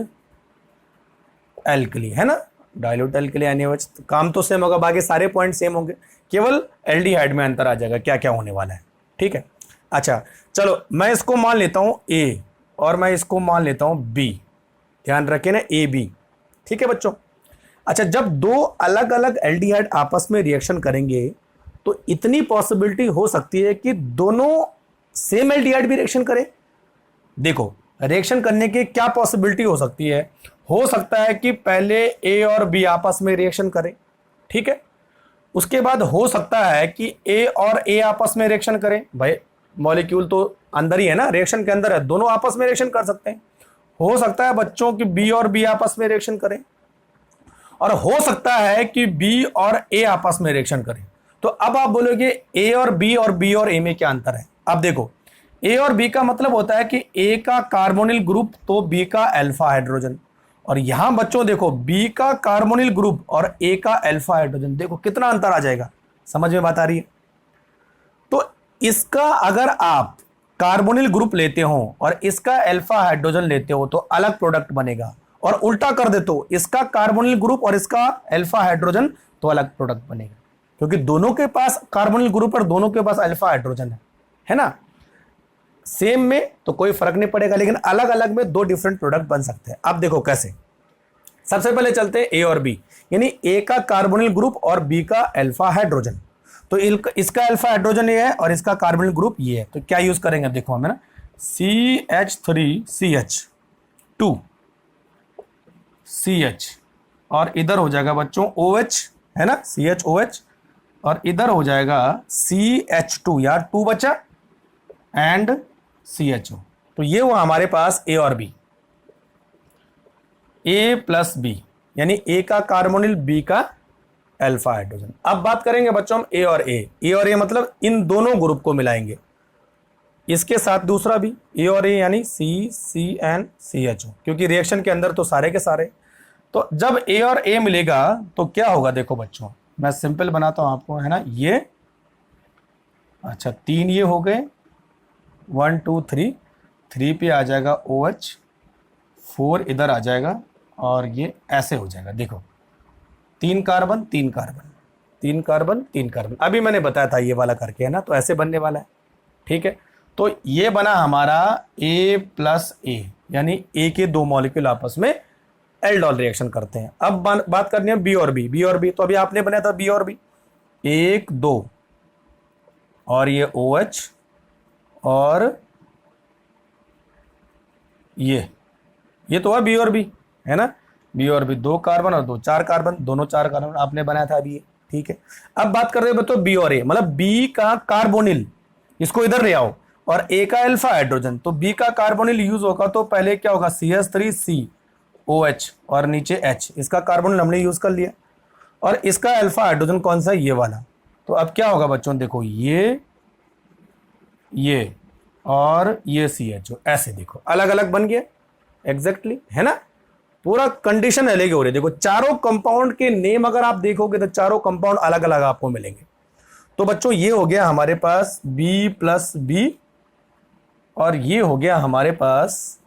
एल्कली, है ना, डाइल्यूट एल्कली NaOH, तो काम तो सेम होगा, बाकी सारे पॉइंट सेम होंगे, केवल एल्डिहाइड में अंतर आ जाएगा क्या क्या होने वाला है। ठीक है, अच्छा चलो मैं इसको मान लेता हूं A और मैं इसको मान लेता हूं B, ध्यान रखें ना AB। ठीक है बच्चों, अच्छा जब दो अलग अलग एल्डिहाइड आपस में रिएक्शन करेंगे तो इतनी पॉसिबिलिटी हो सकती है कि दोनों सेम एल्डिहाइड भी रिएक्शन करें। देखो रिएक्शन करने की क्या पॉसिबिलिटी हो सकती है, हो सकता है कि पहले A और B आपस में रिएक्शन करें। ठीक है, उसके बाद हो सकता है कि A और A आपस में रिएक्शन करें, भाई मॉलिक्यूल तो अंदर ही है ना, रिएक्शन के अंदर है, दोनों आपस में रिएक्शन कर सकते हैं। हो सकता है बच्चों कि B और B आपस में रिएक्शन करें, और हो सकता है कि B और A आपस में रिएक्शन करें। तो अब आप बोलोगे A और B और A में क्या अंतर है। अब देखो A और B का मतलब होता है कि A का कार्बोनिल ग्रुप तो B का अल्फा हाइड्रोजन, और यहां बच्चों देखो B का कार्बोनिल ग्रुप और A का अल्फा हाइड्रोजन, देखो कितना अंतर आ जाएगा। समझ में बात आ रही है। तो इसका अगर आप कार्बोनिल ग्रुप लेते हो और इसका अल्फा हाइड्रोजन लेते हो तो अलग प्रोडक्ट बनेगा, और उल्टा कर देते हो इसका कार्बोनिल ग्रुप और इसका अल्फा हाइड्रोजन तो अलग प्रोडक्ट बनेगा, क्योंकि दोनों के पास कार्बोनिल ग्रुप और दोनों के पास अल्फा हाइड्रोजन है ना। सेम में तो कोई फर्क नहीं पड़ेगा, लेकिन अलग अलग में दो डिफरेंट प्रोडक्ट बन सकते हैं। अब देखो कैसे, सबसे पहले चलते हैं A और B, यानी A का कार्बोनिल ग्रुप और B का अल्फा हाइड्रोजन। तो इसका अल्फा हाइड्रोजन ये है और इसका कार्बोनिल ग्रुप ये है, तो क्या यूज करेंगे, देखो हमें ना CH3CH2CH और इधर हो जाएगा बच्चों OH, है ना, CHOH, और इधर हो जाएगा CH2, यार 2 बचा, एंड CHO। तो ये हुआ हमारे पास A और B, A प्लस B, यानी A का कार्बोनिल, B का अल्फा हाइड्रोजन। अब बात करेंगे बच्चों हम A और A मतलब इन दोनों ग्रुप को मिलाएंगे, इसके साथ दूसरा भी A और A, यानी CCNCHO, क्योंकि रिएक्शन के अंदर तो सारे के सारे। तो जब A और A मिलेगा तो क्या होगा, देखो बच्चों मैं सिंपल बनाता हूं आपको, है ना, ये अच्छा 3 ये हो गए, 1 2 3, 3 पे आ जाएगा OH, 4 इधर आ जाएगा, और ये ऐसे हो जाएगा। देखो 3 कार्बन 3 कार्बन 3 कार्बन 3 कार्बन, अभी मैंने बताया था ये वाला करके, है ना, तो ऐसे बनने वाला है। ठीक है, तो ये बना हमारा A प्लस A, यानी A के 2 मॉलिक्यूल आपस में एल्डोल रिएक्शन करते हैं। अब बात करनी है B और B, तो अभी आपने बनाया था B और B, 1 2, और ये OH, और ये तो है B और B, है ना, B और B 2 कार्बन और 2 4 कार्बन, दोनों 4 कार्बन आपने बनाया था अभी ये। ठीक है, अब बात करते हैं बच्चों B और A, मतलब B का कार्बोनिल, इसको इधर ले आओ, और A का अल्फा हाइड्रोजन, तो B का कार्बोनिल यूज होगा तो पहले क्या होगा, CH3COH और नीचे H, इसका कार्बोनिल हमने यूज कर लिया, और इसका अल्फा हाइड्रोजन कौन सा, ये वाला। तो अब क्या होगा बच्चों, देखो ये और ये CHO, ऐसे देखो अलग अलग बन गया एग्जैक्टली, है ना, पूरा कंडीशन अलग हो रही है। देखो चारों कंपाउंड के नेम अगर आप देखोगे तो चारों कंपाउंड अलग अलग आपको मिलेंगे। तो बच्चों ये हो गया हमारे पास B प्लस B, और ये हो गया हमारे पास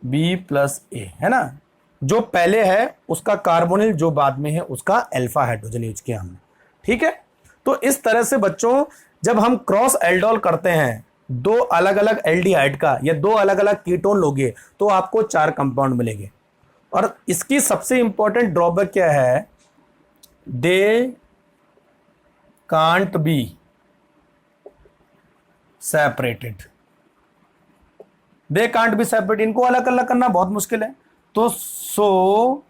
B प्लस A, है ना, जो पहले है उसका कार्बोनिल, जो बाद में है उसका अल्फा हाइड्रोजन यूज किया हमने। ठीक है, तो इस तरह से बच्चों जब हम क्रॉस एल्डोल करते हैं, 2 अलग अलग एल्डिहाइड का या 2 अलग अलग कीटोन लोगे तो आपको 4 कंपाउंड मिलेंगे। और इसकी सबसे इंपॉर्टेंट ड्रॉबैक क्या है, they can't be separated, they can't be separate, इनको अलग अलग करना बहुत मुश्किल है। तो so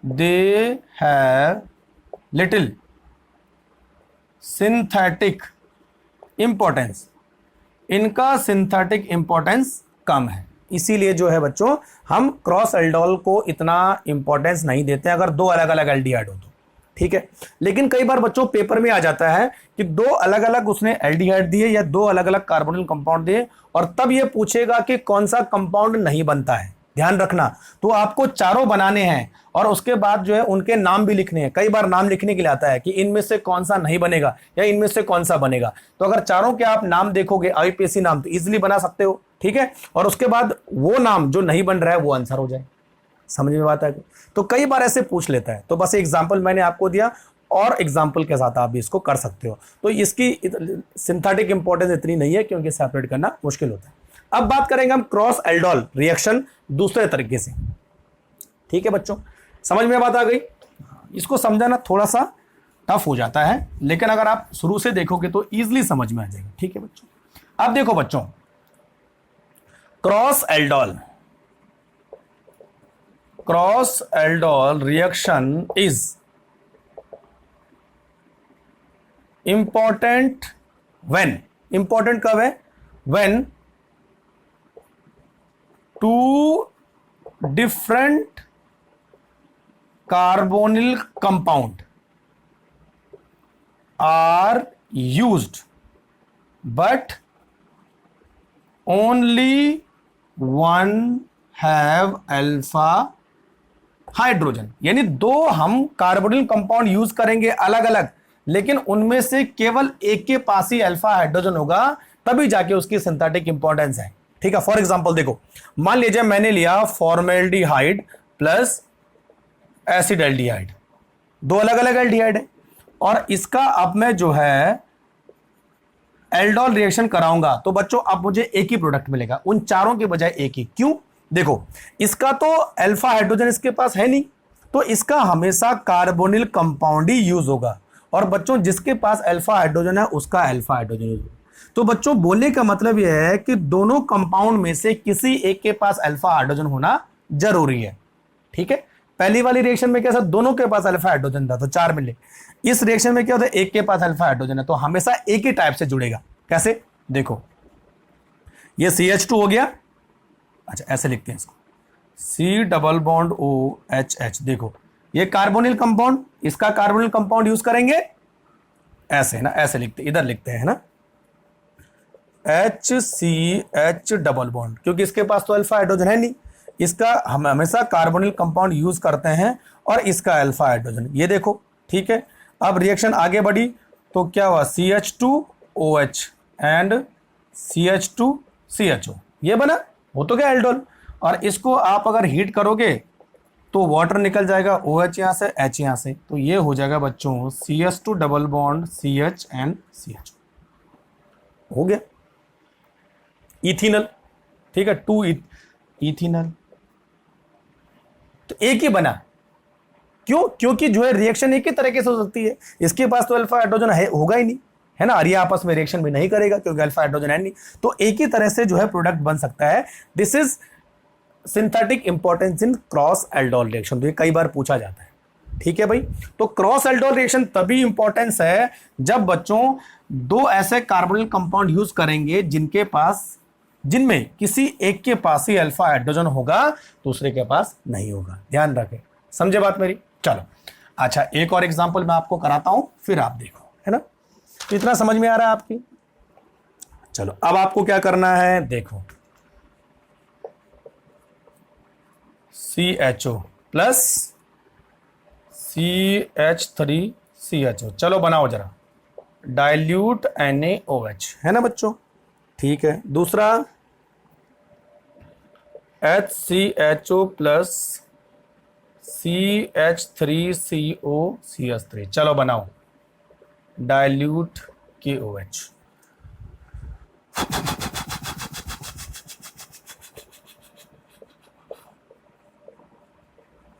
they have little synthetic importance, इनका सिंथेटिक इंपॉर्टेंस कम है, इसीलिए जो है बच्चों हम क्रॉस एल्डोल को इतना इंपॉर्टेंस नहीं देते अगर 2 अलग अलग एल्डिहाइड हो तो। ठीक है, लेकिन कई बार बच्चों पेपर में आ जाता है कि 2 अलग अलग उसने एल्डिहाइड दिए या 2 अलग अलग कार्बोनिल कंपाउंड दिए, और तब ये पूछेगा कि कौन सा कंपाउंड नहीं बनता है। ध्यान रखना, तो आपको चारों बनाने हैं और उसके बाद जो है उनके नाम भी लिखने हैं। कई बार नाम लिखने के लिए आता है कि इनमें से कौन सा नहीं बनेगा या इनमें से कौन सा बनेगा, तो अगर चारों के आप नाम देखोगे IUPAC नाम तो इजीली बना सकते हो। ठीक है, और उसके बाद वो नाम जो नहीं बन रहा है वो आंसर हो जाए। समझ में बात है, तो कई बार ऐसे पूछ लेता है। तो बस एग्जाम्पल मैंने आपको दिया, और एग्जाम्पल के साथ आप भी इसको कर सकते हो। तो इसकी सिंथेटिक इंपॉर्टेंस इतनी नहीं है क्योंकि सेपरेट करना मुश्किल होता है। अब बात करेंगे हम क्रॉस एल्डोल रिएक्शन दूसरे तरीके से। ठीक है बच्चों, समझ में बात आ गई। इसको समझाना थोड़ा सा टफ हो जाता है, लेकिन अगर आप शुरू से देखोगे तो इजीली समझ में आ जाएगा। ठीक है बच्चों, अब देखो बच्चों, cross aldol reaction is important when, important कब है, when 2 different carbonyl compound are used but only one have alpha hydrogen. यानी 2 हम कार्बोनिल कंपाउंड यूज करेंगे अलग अलग, लेकिन उनमें से केवल एक के पास ही अल्फा हाइड्रोजन होगा, तभी जाके उसकी सिंथेटिक इंपॉर्टेंस है। ठीक है, फॉर एग्जांपल देखो, मान लीजिए मैंने लिया फॉर्मेल्डिहाइड प्लस एसिड एल्डिहाइड, 2 अलग अलग एल्डिहाइड है, और इसका अब मैं जो है एल्डोल रिएक्शन कराऊंगा तो बच्चों अब मुझे एक ही प्रोडक्ट मिलेगा, उन चारों के बजाय एक ही। क्यों, देखो इसका तो अल्फा हाइड्रोजन इसके पास है नहीं, तो इसका हमेशा कार्बोनिल कंपाउंड ही यूज होगा, और बच्चों जिसके पास अल्फा हाइड्रोजन है उसका अल्फा हाइड्रोजन यूज होगा। तो बच्चों बोलने का मतलब यह है कि दोनों कंपाउंड में से किसी एक के पास अल्फा हाइड्रोजन होना जरूरी है। ठीक है, पहली वाली रिएक्शन में कैसा, दोनों के पास अल्फा हाइड्रोजन था तो 4 मिले। इस रिएक्शन में क्या होता है, एक के पास अल्फा हाइड्रोजन है तो हमेशा एक ही टाइप से जुड़ेगा। कैसे, देखो ये CH2 हो गया, अच्छा ऐसे लिखते हैं इसको, C डबल बॉन्ड OH। देखो ये कार्बोनिल कंपाउंड, इसका कार्बोनिल कंपाउंड यूज करेंगे ऐसे ना, ऐसे लिखते, इधर लिखते हैं ना, HCH डबल बॉन्ड, क्योंकि इसके पास तो अल्फा हाइड्रोजन है नहीं, इसका हम हमेशा कार्बोनिल कंपाउंड यूज करते हैं और इसका अल्फा हाइड्रोजन, ये देखो ठीक है। अब रिएक्शन आगे बढ़ी तो क्या हुआ, CH2OH एंड CH2CHO, ये बना, वो तो क्या एल्डोल। और इसको आप अगर हीट करोगे तो वाटर निकल जाएगा, OH यहाँ से, H यहाँ से, तो ये हो जाएगा बच्चों CH2 double bond CH and CHO, हो गया इथिनल, ठीक है, 2 इथिनल, तो एक ही बना। क्यों, क्योंकि जो है रिएक्शन एक ही तरीके से हो सकती है, इसके पास तो अल्फा हाइड्रोजन है, होगा ही नहीं, है ना, और ये आपस में रिएक्शन भी नहीं करेगा क्योंकि अल्फा हाइड्रोजन है नहीं, तो एक ही तरह से जो है प्रोडक्ट बन सकता है। This is synthetic importance in cross aldol reaction, तो ये कई बार पूछा जाता है, ठीक है भाई। तो क्रॉस एल्डोल रिएक्शन तभी इंपॉर्टेंस है जब बच्चों दो ऐसे कार्बोनिल कंपाउंड यूज करेंगे जिनमें किसी एक के पास ही अल्फा हाइड्रोजन होगा, दूसरे के पास नहीं होगा, ध्यान रखें, समझे बात मेरी। चलो अच्छा, एक और एग्जांपल मैं आपको कराता हूं, फिर आप देखो, है ना, तो इतना समझ में आ रहा है आपकी। चलो अब आपको क्या करना है, देखो CHO प्लस CH3CHO, चलो बनाओ जरा, डाइल्यूट NaOH, है ना बच्चों, ठीक है। दूसरा HCHO प्लस CH3COCH3, चलो बनाओ, डाइल्यूट KOH।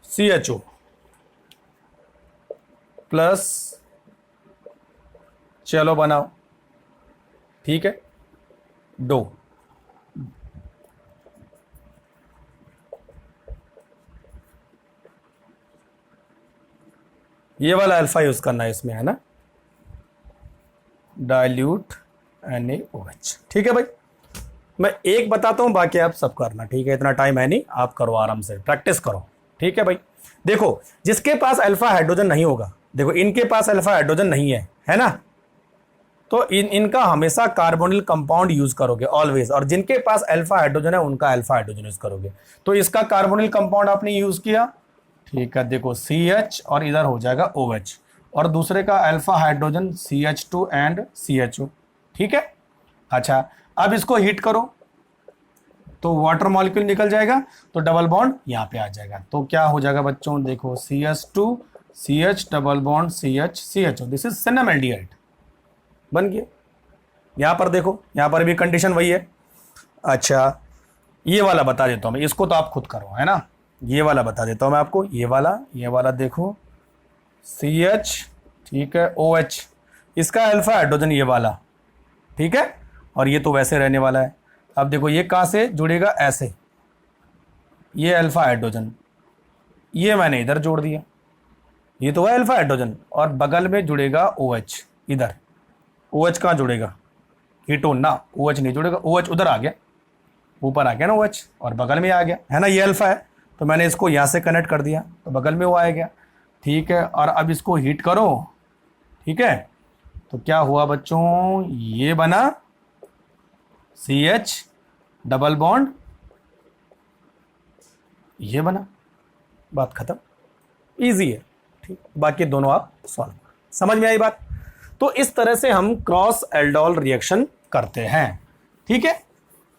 CHO प्लस, चलो बनाओ, ठीक है, दो, ये वाला अल्फा यूज करना है इसमें, है ना, डाइल्यूट NaOH, ठीक है भाई। मैं एक बताता हूं, बाकी आप सब करना, ठीक है, इतना टाइम है नहीं, आप करो आराम से, प्रैक्टिस करो, ठीक है भाई। देखो जिसके पास अल्फा हाइड्रोजन नहीं होगा, देखो इनके पास अल्फा हाइड्रोजन नहीं है ना, तो इनका हमेशा कार्बोनिल कंपाउंड यूज करोगे ऑलवेज, और जिनके पास अल्फा हाइड्रोजन है उनका अल्फा हाइड्रोजन यूज करोगे। तो इसका कार्बोनिल कंपाउंड आपने यूज किया, ठीक है, देखो CH और इधर हो जाएगा OH, और दूसरे का alpha hydrogen CH2 and CHO, ठीक है। अच्छा अब इसको हीट करो तो वाटर मॉलिक्यूल निकल जाएगा, तो डबल बॉन्ड यहाँ पे आ जाएगा, तो क्या हो जाएगा बच्चों, देखो CH2 CH double bond CH CHO, this is cinnamaldehyde, बन गया। यहां पर देखो, यहां पर भी कंडीशन वही है। अच्छा ये वाला बता देता हूं मैं, इसको तो आप खुद करो, है ना, ये वाला बता देता हूं मैं आपको, ये वाला देखो CH, ठीक है, OH, इसका अल्फा हाइड्रोजन ये वाला, ठीक है, और ये तो वैसे रहने वाला है। अब देखो ये कहां से जुड़ेगा, ऐसे, ये अल्फा हाइड्रोजन, ये मैंने इधर जोड़ दिया, ये तो है अल्फा हाइड्रोजन, और बगल में जुड़ेगा OH, इधर OH कहाँ जुड़ेगा, कीटोन ना, OH नहीं जुड़ेगा, OH उधर आ गया, ऊपर आ गया ना OH, और बगल में आ गया, है ना, ये अल्फा है, तो मैंने इसको यहाँ से कनेक्ट कर दिया तो बगल में वो आ गया, ठीक है। और अब इसको हीट करो, ठीक है, तो क्या हुआ बच्चों, ये बना CH डबल बॉन्ड, ये बना, बात खत्म, इजी है, ठीक, बाकी दोनों आप सॉल्व करो, समझ में आई बात। तो इस तरह से हम क्रॉस एल्डोल रिएक्शन करते हैं, ठीक है।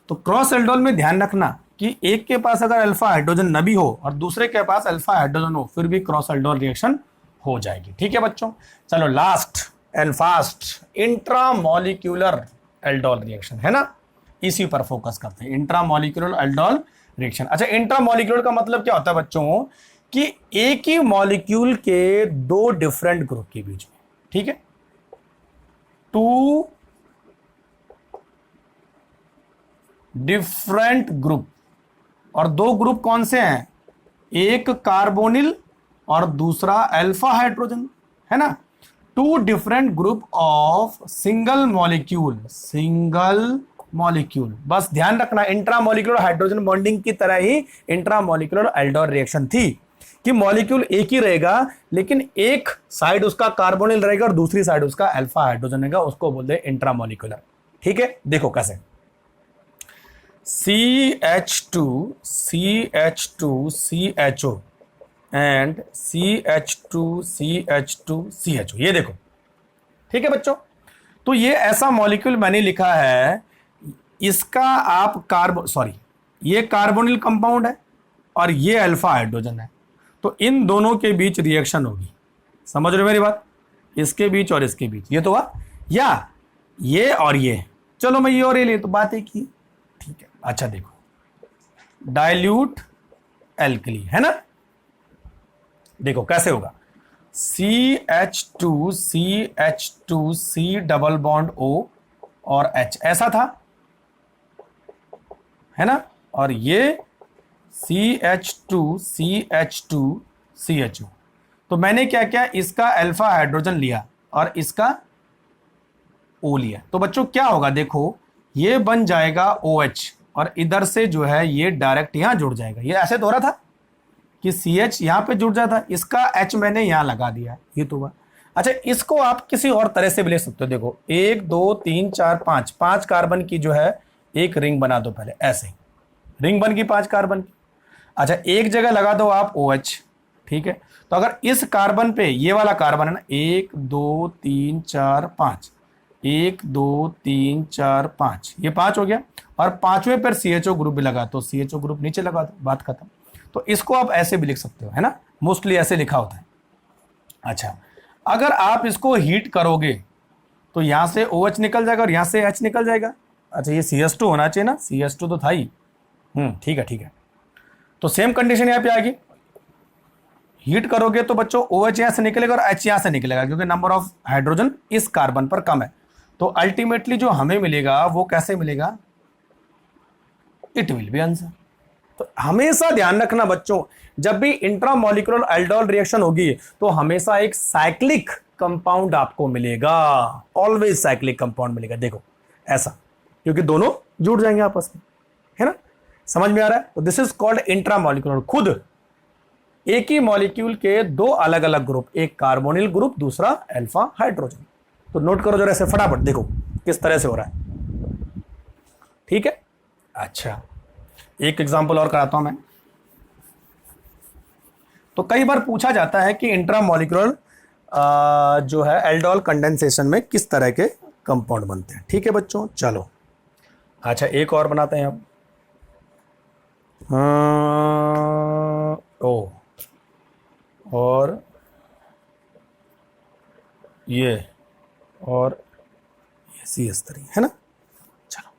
तो क्रॉस एल्डोल में ध्यान रखना कि एक के पास अगर अल्फा हाइड्रोजन न भी हो और दूसरे के पास अल्फा हाइड्रोजन हो, फिर भी क्रॉस एल्डोल रिएक्शन हो जाएगी, ठीक है बच्चों। चलो last and fast, intramolecular aldol reaction, है ना, इसी पर फोकस करते हैं, इंट्रामॉलिक्यूलर एल्डोल रिएक्शन। अच्छा इंट्रामॉलिक्यूलर का मतलब क्या होता है बच्चों, कि एक ही मॉलिक्यूल के दो डिफरेंट ग्रुप के बीच में, ठीक है, टू डिफरेंट ग्रुप, और दो ग्रुप कौन से हैं, एक कार्बोनिल और दूसरा अल्फा हाइड्रोजन, है ना। Two different group of single molecule, बस ध्यान रखना इंट्रामोलिकुलर हाइड्रोजन बॉन्डिंग की तरह ही इंट्रामोलिकुलर एल्डोल रिएक्शन थी कि मॉलिक्यूल एक ही रहेगा लेकिन एक साइड उसका कार्बोनिल रहेगा और दूसरी साइड उसका अल्फा हाइड्रोजन रहेगा, उसको बोलते हैं इंट्रामोलिकुलर। ठीक है, देखो कैसे CH2CHO एंड CH2CH2CHO, ये देखो। ठीक है बच्चों, तो ये ऐसा मॉलिक्यूल मैंने लिखा है, इसका आप ये कार्बोनिल कंपाउंड है और ये अल्फा हाइड्रोजन है, तो इन दोनों के बीच रिएक्शन होगी। समझ रहे हो मेरी बात, इसके बीच और इसके बीच ये तो हुआ, या ये और ये, चलो मैं ये और ये ले तो बात एक ही। ठीक है, अच्छा देखो डाइल्यूट एल्कली, है ना। देखो कैसे होगा, CH2CH2C डबल बॉन्ड O और H ऐसा था, है ना, और ये CH2CH2CHO। तो मैंने क्या किया, इसका अल्फा हाइड्रोजन लिया और इसका O लिया, तो बच्चों क्या होगा, देखो ये बन जाएगा OH और इधर से जो है ये डायरेक्ट यहां जुड़ जाएगा। ये ऐसे तो हो रहा था कि CH यहां पे जुड़ जाता, इसका H मैंने यहां लगा दिया, ये तो हुआ। अच्छा, इसको आप किसी और तरह से भी ले सकते हो। देखो 1 2 3 4 5 कार्बन की जो है एक रिंग बना दो, पहले ऐसे रिंग बन गई 5 कार्बन की। अच्छा, एक जगह लगा दो आप OH, ठीक है। तो अगर इस कार्बन पे ये वाला कार्बन है ना, 1 2 3 4 5, 1 2 3 4 5, ये 5 हो गया, और पांचवें पर CHO ग्रुप भी लगा, तो CHO ग्रुप नीचे लगा दो, बात खत्म। तो इसको आप ऐसे भी लिख सकते हो, है ना, मोस्टली ऐसे लिखा होता है। अच्छा, अगर आप इसको हीट करोगे तो यहां से OH निकल जाएगा और यहां से H निकल जाएगा। अच्छा, ये CH2 होना चाहिए ना, CH2 तो था ही। ठीक है, ठीक है। तो सेम कंडीशन यहां पे आ गई, हीट करोगे तो बच्चों OH यहां से निकलेगा और H यहां से निकलेगा, क्योंकि नंबर ऑफ हाइड्रोजन इस कार्बन पर कम है। तो अल्टीमेटली जो हमें मिलेगा वो कैसे मिलेगा, इट विल बी आंसर। तो हमेशा ध्यान रखना बच्चों, जब भी इंट्रामोलिकुलर एल्डोल रिएक्शन होगी तो हमेशा एक साइक्लिक कंपाउंड आपको मिलेगा, ऑलवेज साइक्लिक कंपाउंड मिलेगा। देखो ऐसा, क्योंकि दोनों जुड़ जाएंगे आपस में, है ना, समझ में आ रहा है। तो दिस इज कॉल्ड इंट्रामोलिकुलर। खुद एक ही मॉलिक्यूल के दो अलग अलग ग्रुप, एक कार्बोनिल ग्रुप, दूसरा अल्फा हाइड्रोजन। तो नोट करो जरा ऐसे फटाफट, देखो किस तरह से हो रहा है। ठीक है, अच्छा एक एग्जांपल और कराता हूं मैं। तो कई बार पूछा जाता है कि इंट्रामोलिकुलर जो है एल्डोल कंडेंसेशन में किस तरह के कंपाउंड बनते हैं। ठीक है बच्चों, चलो अच्छा एक और बनाते हैं अब। ओ और ये और ये CH3, है ना। चलो,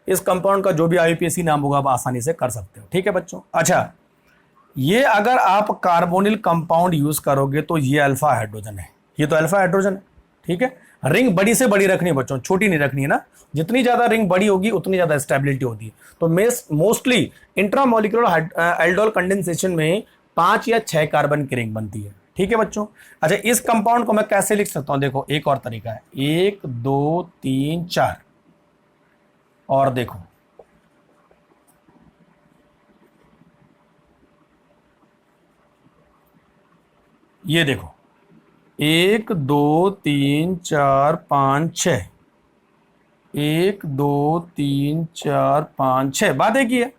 इस कंपाउंड का जो भी IUPAC नाम होगा आप आसानी से कर सकते हो। ठीक है बच्चों, अच्छा ये अगर आप कार्बोनिल कंपाउंड यूज करोगे तो ये अल्फा हाइड्रोजन है, ये तो अल्फा हाइड्रोजन है। ठीक है, रिंग बड़ी से बड़ी रखनी है बच्चों, छोटी नहीं रखनी है ना। जितनी ज्यादा रिंग बड़ी होगी उतनी ज्यादा स्टेबिलिटी होती है। तो मोस्टली इंट्रामोलिकुलर एल्डोल कंडेंसेशन में 5 या 6 कार्बन की रिंग बनती है। ठीक है बच्चों, अच्छा इस कंपाउंड को मैं कैसे लिख सकता हूं, देखो एक और तरीका है, 1 2 3 4, और देखो ये देखो 1 2 3 4 5 6, 1 2 3 4 5 6, बात एक ही है।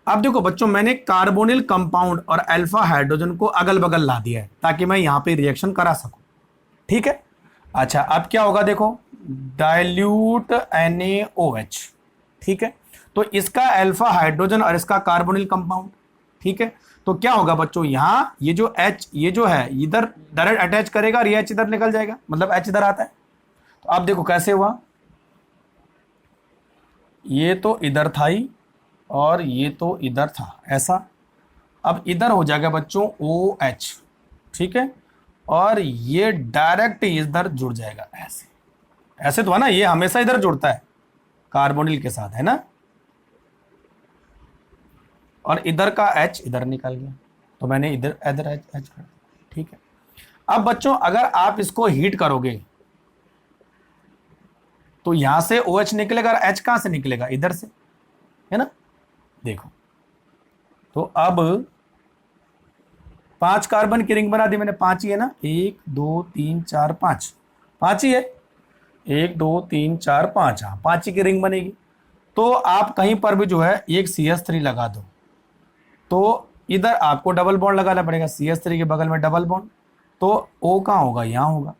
अब देखो बच्चों, मैंने कार्बोनिल कंपाउंड और अल्फा हाइड्रोजन को अगल बगल ला दिया है ताकि मैं यहां पे रिएक्शन करा सकूं। ठीक है, अच्छा अब क्या होगा, देखो डाइल्यूट NaOH। ठीक है, तो इसका अल्फा हाइड्रोजन और इसका कार्बोनिल कंपाउंड। ठीक है, तो क्या होगा बच्चों, यहां ये जो H ये जो है इधर डायरेक्ट अटैच करेगा और ये H इधर निकल जाएगा, मतलब H इधर आता है। तो अब देखो कैसे हुआ, ये तो इधर था ही और ये तो इधर था, ऐसा। अब इधर हो जाएगा बच्चों OH। ठीक है, और ये डायरेक्ट इधर जुड़ जाएगा, ऐसे ऐसे तो है ना, ये हमेशा इधर जुड़ता है कार्बोनिल के साथ, है ना। और इधर का H इधर निकल गया, तो मैंने इधर इधर H कर दिया, ठीक है। अब बच्चों अगर आप इसको हीट करोगे तो यहां से OH निकलेगा, और H कहां से निकलेगा, इधर से, है ना। देखो तो अब 5 कार्बन की रिंग बना दी मैंने, 5 ही है ना, 1 2 3 4 5, 5 ही है, 1 2 3 4 5, हाँ 5 ही की रिंग बनेगी। तो आप कहीं पर भी जो है एक CH3 लगा दो, तो इधर आपको डबल बॉन्ड लगाना पड़ेगा, CH3 के बगल में डबल बॉन्ड, तो O कहाँ होगा, यहां होगा,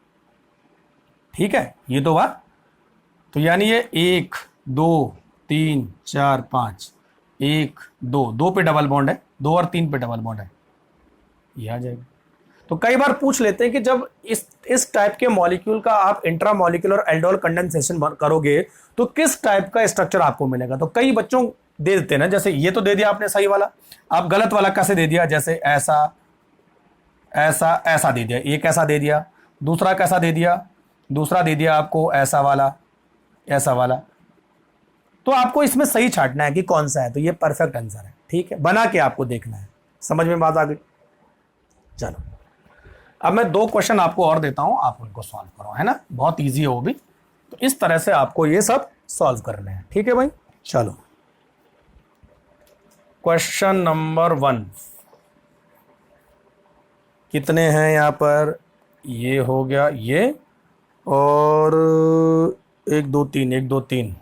ठीक है। ये तो बात, तो यानी ये 1 2 3 4 5, 1 2 2 पे डबल बॉन्ड है, 2 और 3 पे डबल बॉन्ड है, ये आ जाएगा। तो कई बार पूछ लेते हैं कि जब इस टाइप के मॉलिक्यूल का आप इंट्रामॉलिक्यूलर एल्डोल कंडेंसेशन करोगे तो किस टाइप का स्ट्रक्चर आपको मिलेगा। तो कई बच्चों दे देते हैं ना, जैसे ये तो दे दिया आपने सही वाला, आप गलत वाला कैसे दे दिया, जैसे ऐसा ऐसा ऐसा दे दिया, एक ऐसा दे दिया, दूसरा कैसा दे दिया, दूसरा दे दिया आपको ऐसा वाला, ऐसा वाला। तो आपको इसमें सही छांटना है कि कौन सा है, तो ये परफेक्ट आंसर है, ठीक है, बना के आपको देखना है। समझ में बात आ गई। चलो अब मैं 2 क्वेश्चन आपको और देता हूं, आप उनको सॉल्व करो, है ना, बहुत इजी है वो भी। तो इस तरह से आपको ये सब सॉल्व करने हैं, ठीक है भाई। चलो क्वेश्चन नंबर 1 कितने हैं यहां पर, ये हो गया ये, और 1 2 3 1 2 3,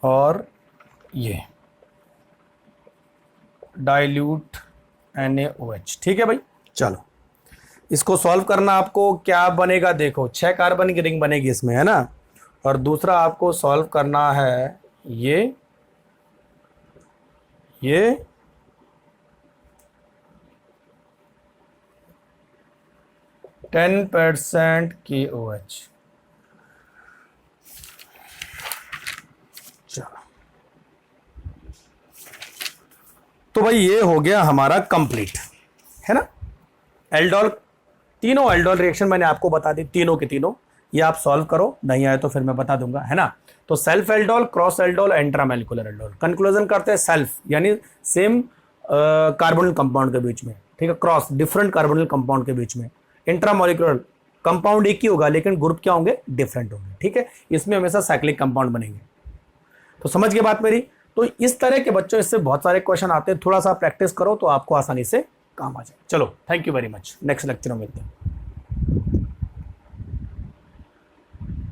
और ये डाइल्यूट NaOH, ठीक है भाई। चलो इसको सॉल्व करना, आपको क्या बनेगा, देखो 6 कार्बन की रिंग बनेगी इसमें, है ना। और दूसरा आपको सॉल्व करना है ये 10% KOH। चलो तो भाई ये हो गया हमारा कंप्लीट, है ना। एल्डोल, तीनों एल्डोल रिएक्शन मैंने आपको बता दी, तीनों के तीनों, ये आप सॉल्व करो, नहीं आए तो फिर मैं बता दूंगा, है ना। तो self aldol, cross aldol, intramolecular aldol. Conclusion करते हैं सेल्फ यानी सेम कार्बोनिल कंपाउंड के बीच में, ठीक है, क्रॉस डिफरेंट कार्बोनिल कंपाउंड के बीच में, इंट्रामॉलिक्यूलर कंपाउंड एक ही होगा लेकिन ग्रुप क्या होंगे, डिफरेंट होंगे, ठीक है। इसमें हमेशा साइक्लिक कंपाउंड बनेंगे। तो समझ गए बात मेरी। तो इस तरह के बच्चों इससे बहुत सारे क्वेश्चन आते हैं, थोड़ा सा प्रैक्टिस करो तो आपको आसानी से काम आ जाए। चलो thank you very much, next lecture में मिलते हैं।